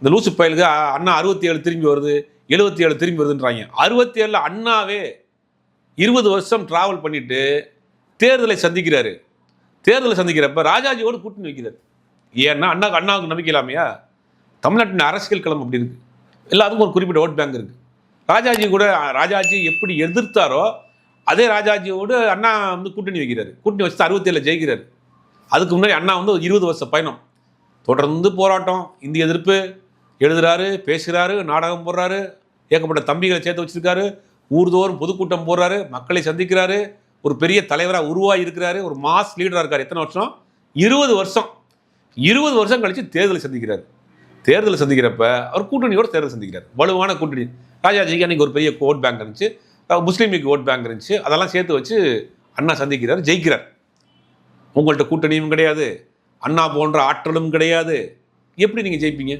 இந்த லூசு பயலுக்கு அண்ணா 67 திரும்பி வருது, 77 திரும்பி வருதுன்றாங்க. 67 அண்ணாவே 20 வருஷம் டிராவல் பண்ணிட்டு தேர்தலை சந்திக்கிறாரு. தேர்தலை சந்திக்கிறப்ப ராஜாஜியோடு கூட்டணி வைக்கிறார். ஏன்னா அண்ணாவுக்கு நம்பிக்கை இல்லாமையா? தமிழ்நாட்டின் அரசியல் களம் அப்படி இருக்கு. எல்லாத்துக்கும் ஒரு குறிப்பிட்ட ஓட் பேங்க் இருக்கு. ராஜாஜி எப்படி எதிர்த்தாரோ அதே ராஜாஜியோடு அண்ணா கூட்டணி வைக்கிறாரு. கூட்டணி வச்சு 67 ஜெயிக்கிறாரு. அதுக்கு முன்னாடி அண்ணா ஒரு 20 வருஷ பயணம், தொடர்ந்து போராட்டம், இந்திய எதிர்ப்பு, எழுதுறாரு, பேசுகிறாரு, நாடகம் போடுறாரு, ஏகப்பட்ட தம்பிகளை சேர்த்து வச்சிருக்காரு, ஊர்தோறும் பொதுக்கூட்டம் போடுறாரு, மக்களை சந்திக்கிறாரு, ஒரு பெரிய தலைவராக உருவாகி இருக்கிறாரு, ஒரு மாஸ் லீடராக இருக்கார். எத்தனை வருஷம்? 20 வருஷம். 20 வருஷம் கழிச்சு தேர்தலை சந்திக்கிறார். தேர்தலை சந்திக்கிறப்ப அவர் கூட்டணியோட தேர்தல் சந்திக்கிறார். வலுவான கூட்டணி. ராஜாஜிக்கு அன்னைக்கு ஒரு பெரிய ஓட் பேங்க் இருந்துச்சு, முஸ்லீம் லீக் ஓட் பேங்க் இருந்துச்சு, அதெல்லாம் சேர்த்து வச்சு அண்ணா சந்திக்கிறார், ஜெயிக்கிறார். உங்கள்கிட்ட கூட்டணியும் கிடையாது, அண்ணா போன்ற ஆற்றலும் கிடையாது, எப்படி நீங்கள் ஜெயிப்பீங்க?